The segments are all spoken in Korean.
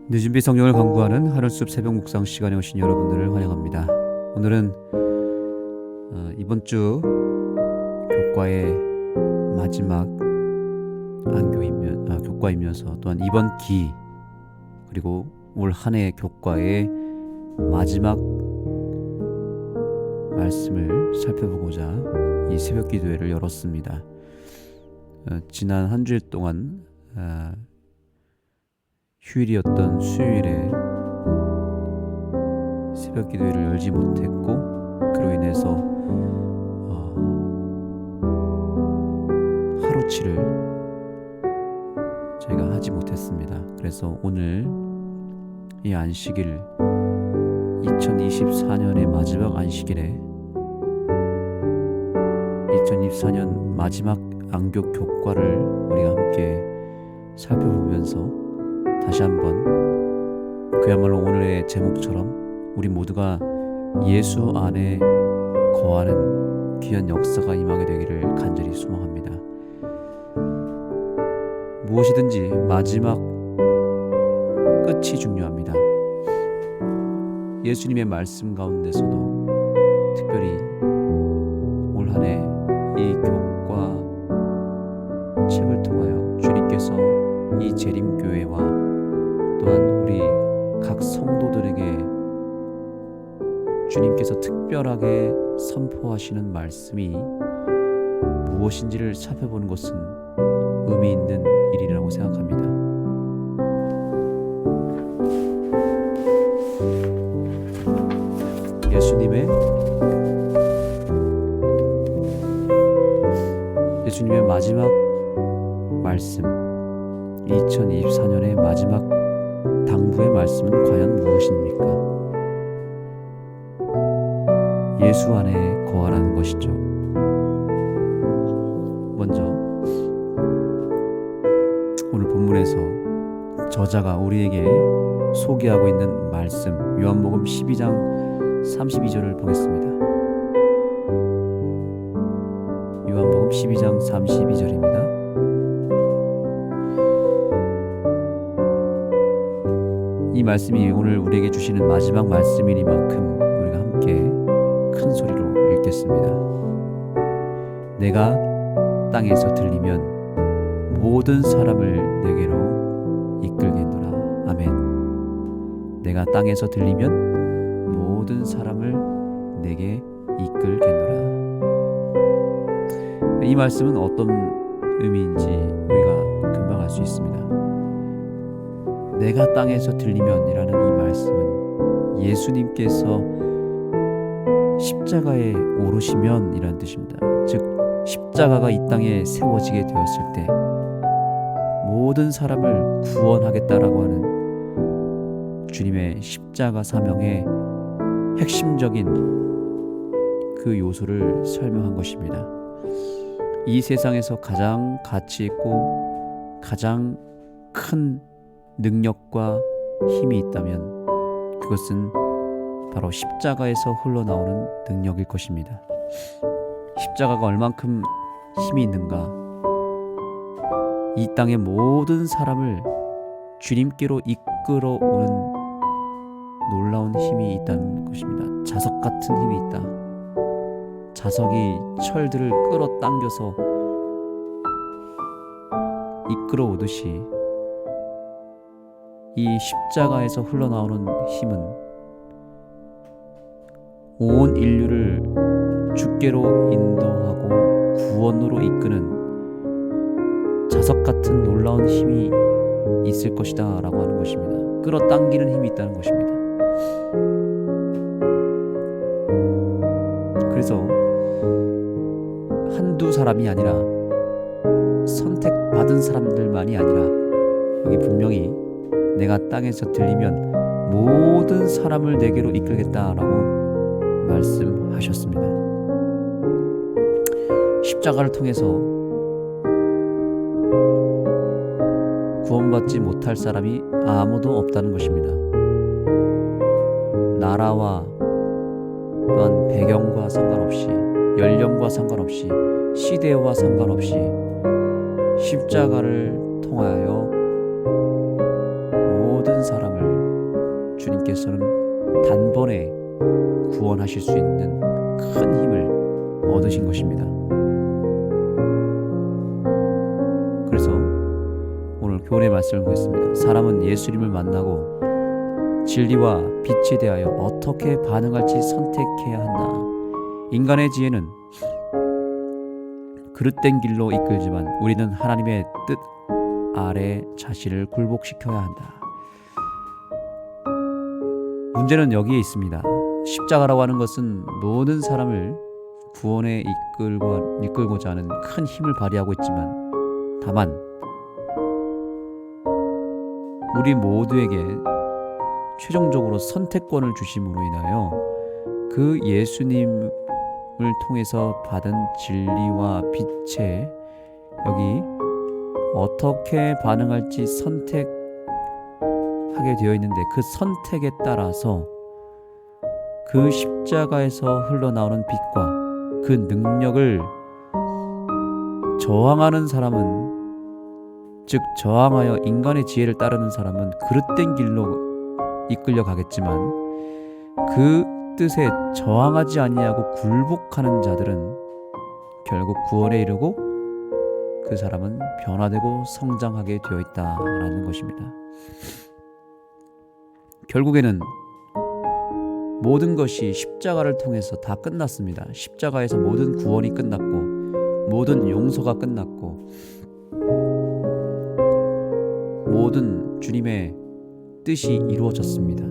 늦은비 성경을 강구하는 하늘숲 새벽 묵상 시간에 오신 여러분들을 환영합니다. 오늘은 이번 주 교과의 마지막 교과이면서 또한 이번 기 그리고 올 한 해 교과의 마지막 말씀을 살펴보고자 이 새벽 기도회를 열었습니다. 지난 한 주일 동안 휴일이었던 수요일에 새벽 기도회를 열지 못했고 그로 인해서 하루치를 저희가 하지 못했습니다. 그래서 오늘 이 안식일 2024년의 마지막 안식일에 2024년 마지막 안교 교과를 우리가 함께 살펴보면서 다시 한번 그야말로 오늘의 제목처럼 우리 모두가 예수 안에 거하는 귀한 역사가 임하게 되기를 간절히 소망합니다. 무엇이든지 마지막 끝이 중요합니다. 예수님의 말씀 가운데서도 특별히 올 한 해 이 교과 책을 통하여 주님께서 이 재림교회와 또한 우리 각 성도들에게 주님께서 특별하게 선포하시는 말씀이 무엇인지를 살펴보는 것은 의미 있는 일이라고 생각합니다. 예수님의 마지막 말씀, 2024년의 마지막 당부의 말씀은 과연 무엇입니까? 예수 안에 거하라는 것이죠. 먼저 오늘 본문에서 저자가 우리에게 소개하고 있는 말씀, 요한복음 12장 32절을 보겠습니다. 요한복음 12장 32절입니다. 이 말씀이 오늘 우리에게 주시는 마지막 말씀이니만큼 우리가 함께 큰 소리로 읽겠습니다. 내가 땅에서 들리면 모든 사람을 내게로 이끌겠노라. 아멘. 내가 땅에서 들리면 모든 사람을 내게 이끌겠노라. 이 말씀은 어떤 의미인지 우리가 금방 알 수 있습니다. 내가 땅에서 들리면이라는 이 말씀은 예수님께서 십자가에 오르시면이라는 뜻입니다. 즉 십자가가 이 땅에 세워지게 되었을 때 모든 사람을 구원하겠다라고 하는 주님의 십자가 사명의 핵심적인 그 요소를 설명한 것입니다. 이 세상에서 가장 가치 있고 가장 큰 능력과 힘이 있다면 그것은 바로 십자가에서 흘러나오는 능력일 것입니다. 십자가가 얼만큼 힘이 있는가? 이 땅의 모든 사람을 주님께로 이끌어오는 놀라운 힘이 있다는 것입니다. 자석 같은 힘이 있다. 자석이 철들을 끌어당겨서 이끌어오듯이 이 십자가에서 흘러나오는 힘은 온 인류를 주께로 인도하고 구원으로 이끄는 자석 같은 놀라운 힘이 있을 것이다 라고 하는 것입니다. 끌어당기는 힘이 있다는 것입니다. 그래서 한두 사람이 아니라 선택받은 사람들만이 아니라 여기 분명히 내가 땅에서 들리면 모든 사람을 내게로 이끌겠다라고 말씀하셨습니다. 십자가를 통해서 구원받지 못할 사람이 아무도 없다는 것입니다. 나라와 또한 배경과 상관없이 연령과 상관없이 시대와 상관없이 십자가를 통하여 모든 사람을 주께서는 단번에 구원하실 수 있는 큰 힘을 얻으신 것입니다. 그래서 오늘 교훈의 말씀을 보겠습니다. 사람은 예수님을 만나고 진리와 빛에 대하여 어떻게 반응할지 선택해야 한다. 인간의 지혜는 그릇된 길로 이끌지만 우리는 하나님의 뜻 아래 자신을 굴복시켜야 한다. 문제는 여기에 있습니다. 십자가라고 하는 것은 모든 사람을 구원에 이끌고자 하는 큰 힘을 발휘하고 있지만 다만 우리 모두에게 최종적으로 선택권을 주심으로 인하여 그 예수님을 통해서 받은 진리와 빛에 여기 어떻게 반응할지 선택하게 되어 있는데 그 선택에 따라서 그 십자가에서 흘러나오는 빛과 그 능력을 저항하는 사람은, 즉 저항하여 인간의 지혜를 따르는 사람은 그릇된 길로 이끌려 가겠지만 그 뜻에 저항하지 아니하고 굴복하는 자들은 결국 구원에 이르고 그 사람은 변화되고 성장하게 되어 있다라는 것입니다. 결국에는 모든 것이 십자가를 통해서 다 끝났습니다. 십자가에서 모든 구원이 끝났고 모든 용서가 끝났고 모든 주님의 뜻이 이루어졌습니다.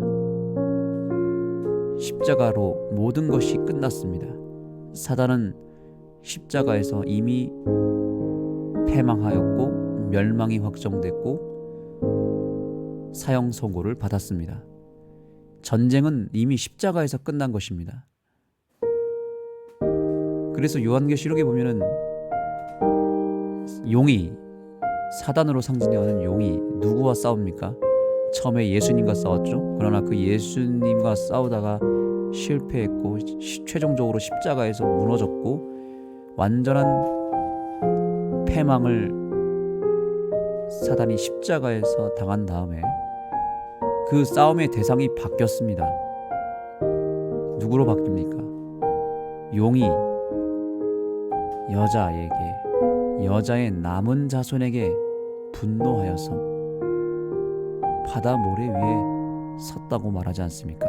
십자가로 모든 것이 끝났습니다. 사단은 십자가에서 이미 패망하였고 멸망이 확정됐고 사형 선고를 받았습니다. 전쟁은 이미 십자가에서 끝난 것입니다. 그래서 요한계시록에 보면은 용이, 사단으로 상징되는 용이 누구와 싸웁니까? 처음에 예수님과 싸웠죠. 그러나 그 예수님과 싸우다가 실패했고 최종적으로 십자가에서 무너졌고 완전한 패망을 사단이 십자가에서 당한 다음에 그 싸움의 대상이 바뀌었습니다. 누구로 바뀝니까? 용이 여자의 남은 자손에게 분노하여서 바다 모래 위에 섰다고 말하지 않습니까?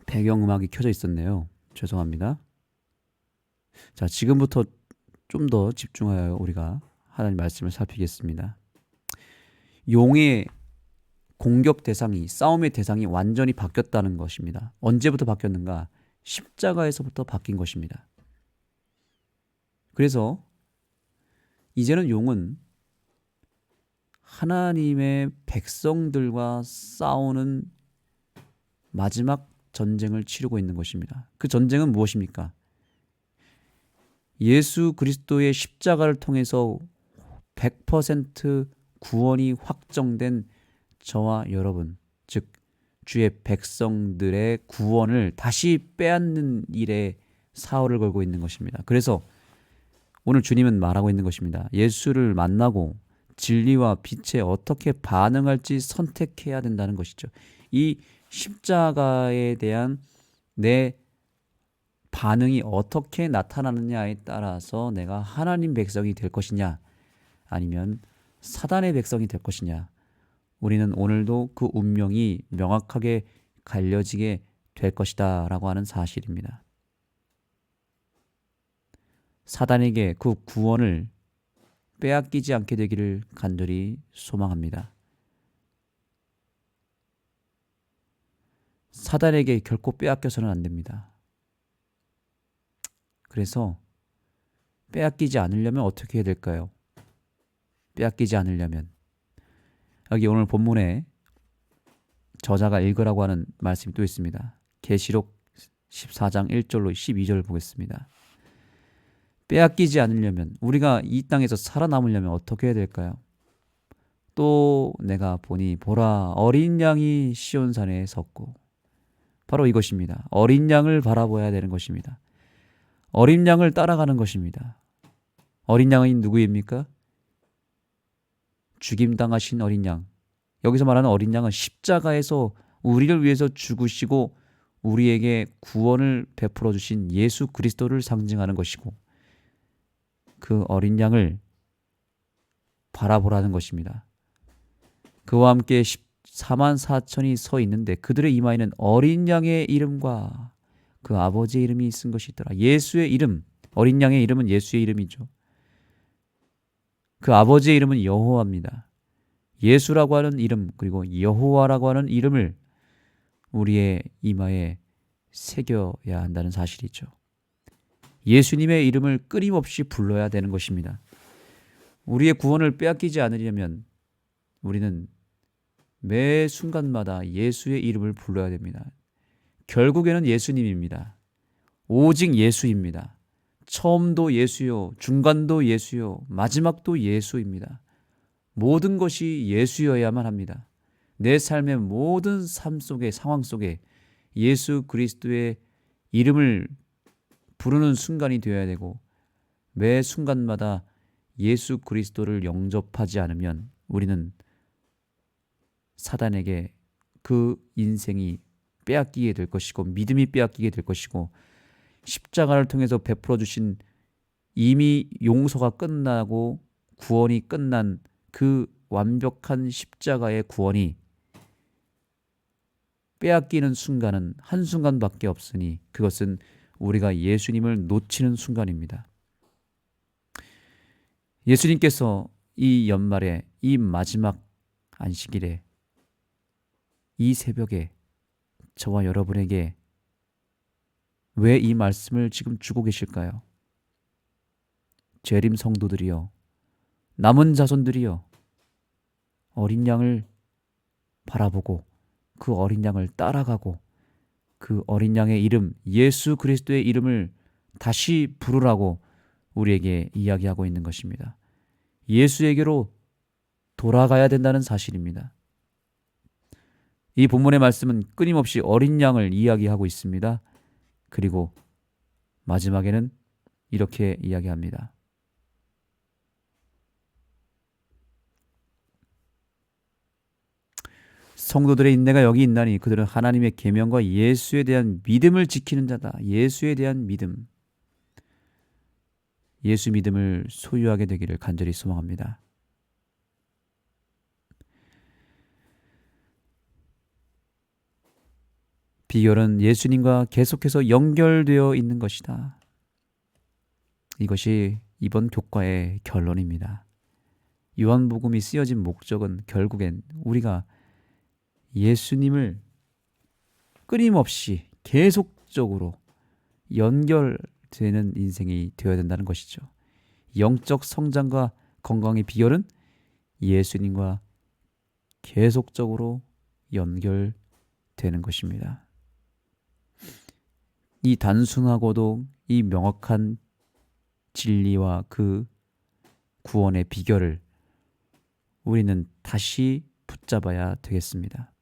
배경음악이 켜져 있었네요. 죄송합니다. 자, 지금부터 좀 더 집중하여 우리가 하나님 말씀을 살피겠습니다. 용의 공격 대상이, 싸움의 대상이 완전히 바뀌었다는 것입니다. 언제부터 바뀌었는가? 십자가에서부터 바뀐 것입니다. 그래서 이제는 용은 하나님의 백성들과 싸우는 마지막 전쟁을 치르고 있는 것입니다. 그 전쟁은 무엇입니까? 예수 그리스도의 십자가를 통해서 100% 구원이 확정된 저와 여러분, 즉 주의 백성들의 구원을 다시 빼앗는 일에 사활을 걸고 있는 것입니다. 그래서 오늘 주님은 말하고 있는 것입니다. 예수를 만나고 진리와 빛에 어떻게 반응할지 선택해야 된다는 것이죠. 이 십자가에 대한 내 반응이 어떻게 나타나느냐에 따라서 내가 하나님 백성이 될 것이냐 아니면 사단의 백성이 될 것이냐, 우리는 오늘도 그 운명이 명확하게 갈려지게 될 것이다 라고 하는 사실입니다. 사단에게 그 구원을 빼앗기지 않게 되기를 간절히 소망합니다. 사단에게 결코 빼앗겨서는 안 됩니다. 그래서 빼앗기지 않으려면 어떻게 해야 될까요? 빼앗기지 않으려면 여기 오늘 본문에 저자가 읽으라고 하는 말씀이 또 있습니다. 계시록 14장 1절로 12절을 보겠습니다. 빼앗기지 않으려면, 우리가 이 땅에서 살아남으려면 어떻게 해야 될까요? 또 내가 보니 보라, 어린 양이 시온산에 섰고, 바로 이것입니다. 어린 양을 바라보아야 되는 것입니다. 어린 양을 따라가는 것입니다. 어린 양은 누구입니까? 죽임당하신 어린 양. 여기서 말하는 어린 양은 십자가에서 우리를 위해서 죽으시고 우리에게 구원을 베풀어 주신 예수 그리스도를 상징하는 것이고, 그 어린 양을 바라보라는 것입니다. 그와 함께 14만 4천이 서 있는데 그들의 이마에는 어린 양의 이름과 그 아버지의 이름이 쓴 것이 있더라. 예수의 이름, 어린 양의 이름은 예수의 이름이죠. 그 아버지의 이름은 여호와입니다. 예수라고 하는 이름, 그리고 여호와라고 하는 이름을 우리의 이마에 새겨야 한다는 사실이죠. 예수님의 이름을 끊임없이 불러야 되는 것입니다. 우리의 구원을 빼앗기지 않으려면 우리는 매 순간마다 예수의 이름을 불러야 됩니다. 결국에는 예수님입니다. 오직 예수입니다. 처음도 예수요, 중간도 예수요, 마지막도 예수입니다. 모든 것이 예수여야만 합니다. 내 삶의 모든 삶 속에, 상황 속에 예수 그리스도의 이름을 부르는 순간이 되어야 되고, 매 순간마다 예수 그리스도를 영접하지 않으면 우리는 사단에게 그 인생이 빼앗기게 될 것이고, 믿음이 빼앗기게 될 것이고, 십자가를 통해서 베풀어 주신 이미 용서가 끝나고 구원이 끝난 그 완벽한 십자가의 구원이 빼앗기는 순간은 한순간밖에 없으니 그것은 우리가 예수님을 놓치는 순간입니다. 예수님께서 이 연말에, 이 마지막 안식일에, 이 새벽에 저와 여러분에게 왜 이 말씀을 지금 주고 계실까요? 재림 성도들이여, 남은 자손들이여, 어린 양을 바라보고 그 어린 양을 따라가고 그 어린 양의 이름, 예수 그리스도의 이름을 다시 부르라고 우리에게 이야기하고 있는 것입니다. 예수에게로 돌아가야 된다는 사실입니다. 이 본문의 말씀은 끊임없이 어린 양을 이야기하고 있습니다. 그리고 마지막에는 이렇게 이야기합니다. 성도들의 인내가 여기 있나니 그들은 하나님의 계명과 예수에 대한 믿음을 지키는 자다. 예수에 대한 믿음. 예수 믿음을 소유하게 되기를 간절히 소망합니다. 비결은 예수님과 계속해서 연결되어 있는 것이다. 이것이 이번 교과의 결론입니다. 요한복음이 쓰여진 목적은 결국엔 우리가 예수님을 끊임없이 계속적으로 연결되는 인생이 되어야 된다는 것이죠. 영적 성장과 건강의 비결은 예수님과 계속적으로 연결되는 것입니다. 이 단순하고도 이 명확한 진리와 그 구원의 비결을 우리는 다시 붙잡아야 되겠습니다.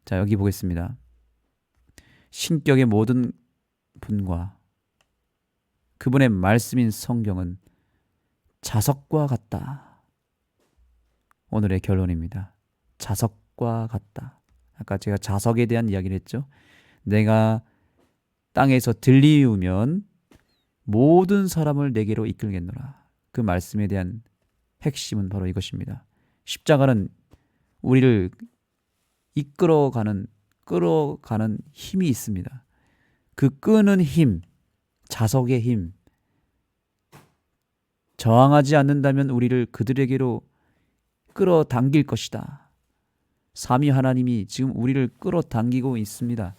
자, 여기 보겠습니다. 신격의 모든 분과 그분의 말씀인 성경은 자석과 같다. 오늘의 결론입니다. 자석과 같다. 아까 제가 자석에 대한 이야기를 했죠. 내가 땅에서 들리우면 모든 사람을 내게로 이끌겠노라. 그 말씀에 대한 핵심은 바로 이것입니다. 십자가는 우리를 끌어가는 힘이 있습니다. 그 끄는 힘, 자석의 힘, 저항하지 않는다면 우리를 그들에게로 끌어당길 것이다. 삼위 하나님이 지금 우리를 끌어당기고 있습니다.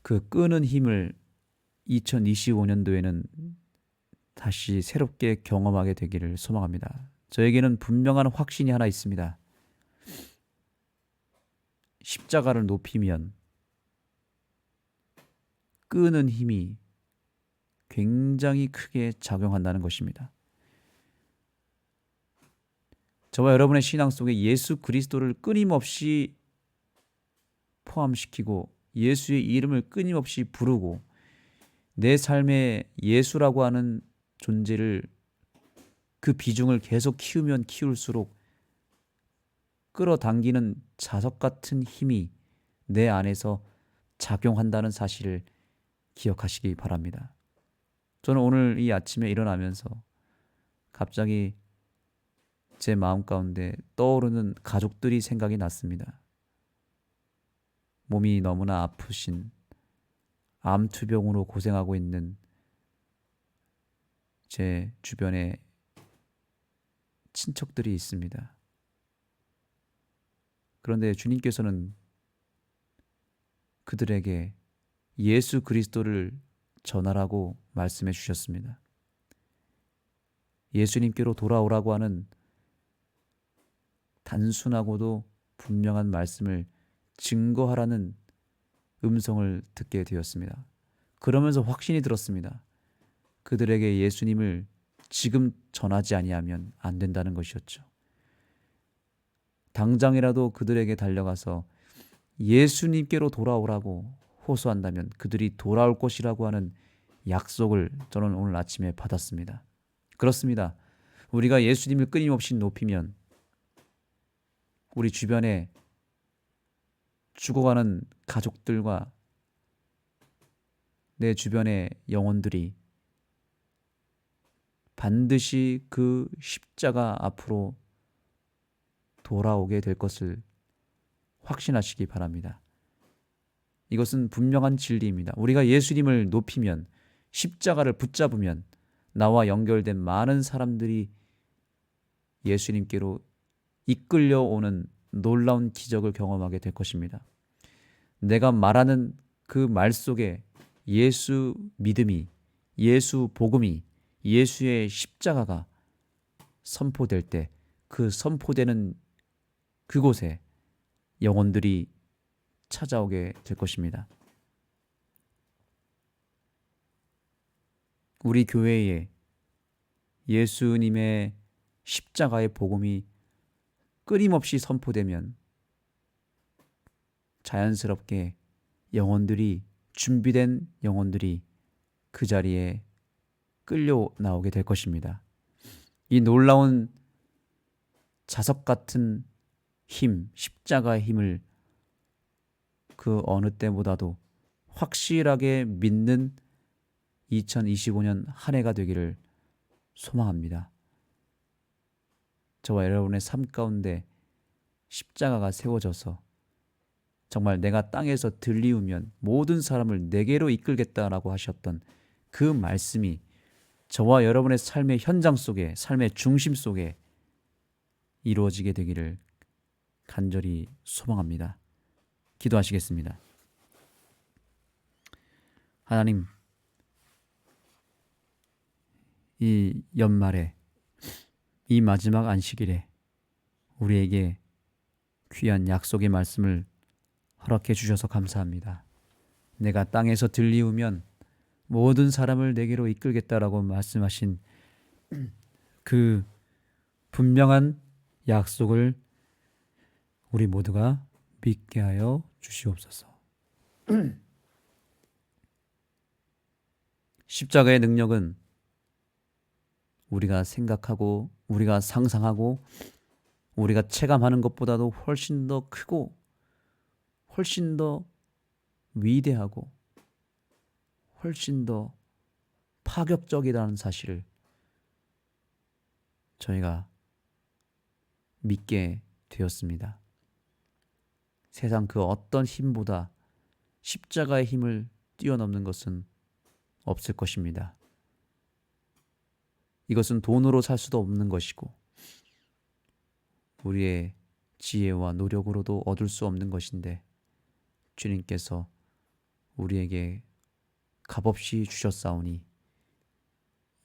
그 끄는 힘을 2025년도에는 다시 새롭게 경험하게 되기를 소망합니다. 저에게는 분명한 확신이 하나 있습니다. 십자가를 높이면 끄는 힘이 굉장히 크게 작용한다는 것입니다. 저와 여러분의 신앙 속에 예수 그리스도를 끊임없이 포함시키고 예수의 이름을 끊임없이 부르고 내 삶에 예수라고 하는 존재를, 그 비중을 계속 키우면 키울수록 끌어당기는 자석 같은 힘이 내 안에서 작용한다는 사실을 기억하시기 바랍니다. 저는 오늘 이 아침에 일어나면서 갑자기 제 마음 가운데 떠오르는 가족들이 생각이 났습니다. 몸이 너무나 아프신, 암투병으로 고생하고 있는 제 주변에 친척들이 있습니다. 그런데 주님께서는 그들에게 예수 그리스도를 전하라고 말씀해 주셨습니다. 예수님께로 돌아오라고 하는 단순하고도 분명한 말씀을 증거하라는 음성을 듣게 되었습니다. 그러면서 확신이 들었습니다. 그들에게 예수님을 지금 전하지 아니하면 안 된다는 것이었죠. 당장이라도 그들에게 달려가서 예수님께로 돌아오라고 호소한다면 그들이 돌아올 것이라고 하는 약속을 저는 오늘 아침에 받았습니다. 그렇습니다. 우리가 예수님을 끊임없이 높이면 우리 주변에 죽어가는 가족들과 내 주변의 영혼들이 반드시 그 십자가 앞으로 돌아오게 될 것을 확신하시기 바랍니다. 이것은 분명한 진리입니다. 우리가 예수님을 높이면, 십자가를 붙잡으면 나와 연결된 많은 사람들이 예수님께로 이끌려오는 놀라운 기적을 경험하게 될 것입니다. 내가 말하는 그 말 속에 예수 믿음이, 예수 복음이, 예수의 십자가가 선포될 때 그 선포되는 그곳에 영혼들이 찾아오게 될 것입니다. 우리 교회에 예수님의 십자가의 복음이 끊임없이 선포되면 자연스럽게 영혼들이, 준비된 영혼들이 그 자리에 끌려 나오게 될 것입니다. 이 놀라운 자석 같은 힘, 십자가의 힘을 그 어느 때보다도 확실하게 믿는 2025년 한 해가 되기를 소망합니다. 저와 여러분의 삶 가운데 십자가가 세워져서 정말 내가 땅에서 들리우면 모든 사람을 내게로 이끌겠다라고 하셨던 그 말씀이 저와 여러분의 삶의 현장 속에, 삶의 중심 속에 이루어지게 되기를 간절히 소망합니다. 기도하시겠습니다. 하나님, 이 연말에, 이 마지막 안식일에 우리에게 귀한 약속의 말씀을 허락해 주셔서 감사합니다. 내가 땅에서 들리우면 모든 사람을 내게로 이끌겠다라고 말씀하신 그 분명한 약속을 우리 모두가 믿게 하여 주시옵소서. 십자가의 능력은 우리가 생각하고, 우리가 상상하고, 우리가 체감하는 것보다도 훨씬 더 크고, 훨씬 더 위대하고, 훨씬 더 파격적이라는 사실을 저희가 믿게 되었습니다. 세상 그 어떤 힘보다 십자가의 힘을 뛰어넘는 것은 없을 것입니다. 이것은 돈으로 살 수도 없는 것이고 우리의 지혜와 노력으로도 얻을 수 없는 것인데 주님께서 우리에게 값없이 주셨사오니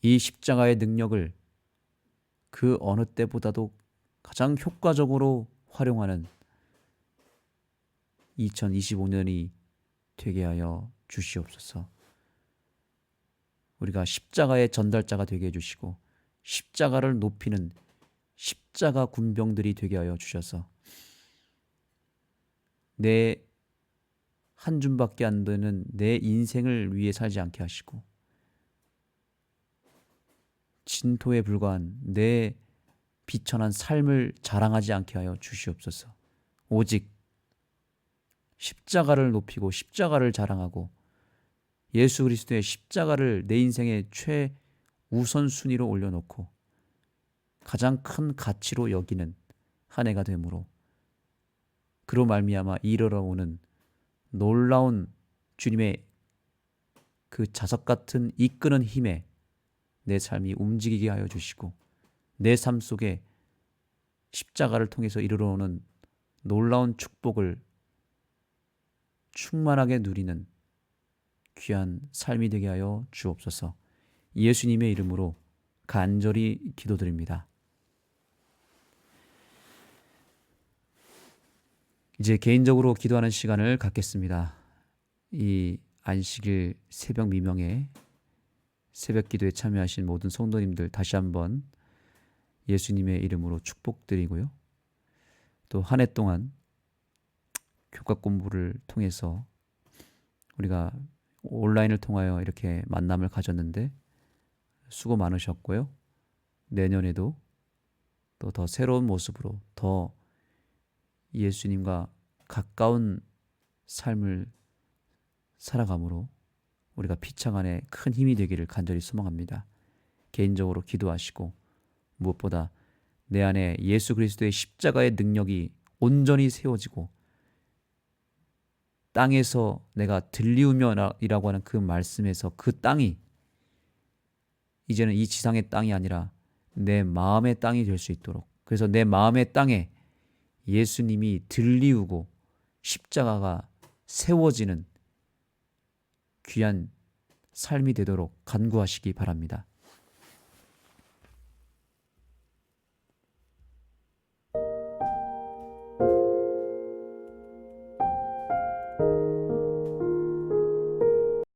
이 십자가의 능력을 그 어느 때보다도 가장 효과적으로 활용하는 2025년이 되게 하여 주시옵소서. 우리가 십자가의 전달자가 되게 해주시고 십자가를 높이는 십자가 군병들이 되게 하여 주셔서 내 한 줌밖에 안 되는 내 인생을 위해 살지 않게 하시고 진토에 불과한 내 비천한 삶을 자랑하지 않게 하여 주시옵소서. 오직 십자가를 높이고 십자가를 자랑하고 예수 그리스도의 십자가를 내 인생의 최우선순위로 올려놓고 가장 큰 가치로 여기는 한 해가 되므로 그로 말미암아 이르러오는 놀라운 주님의 그 자석 같은 이끄는 힘에 내 삶이 움직이게 하여 주시고 내 삶 속에 십자가를 통해서 이르러오는 놀라운 축복을 충만하게 누리는 귀한 삶이 되게 하여 주옵소서. 예수님의 이름으로 간절히 기도드립니다. 이제 개인적으로 기도하는 시간을 갖겠습니다. 이 안식일 새벽 미명에 새벽 기도에 참여하신 모든 성도님들 다시 한번 예수님의 이름으로 축복드리고요. 또 한 해 동안 교과 공부를 통해서 우리가 온라인을 통하여 이렇게 만남을 가졌는데 수고 많으셨고요. 내년에도 또 더 새로운 모습으로 더 예수님과 가까운 삶을 살아감으로 우리가 피창 안에 큰 힘이 되기를 간절히 소망합니다. 개인적으로 기도하시고 무엇보다 내 안에 예수 그리스도의 십자가의 능력이 온전히 세워지고 땅에서 내가 들리우며이라고 하는 그 말씀에서 그 땅이 이제는 이 지상의 땅이 아니라 내 마음의 땅이 될 수 있도록, 그래서 내 마음의 땅에 예수님이 들리우고 십자가가 세워지는 귀한 삶이 되도록 간구하시기 바랍니다.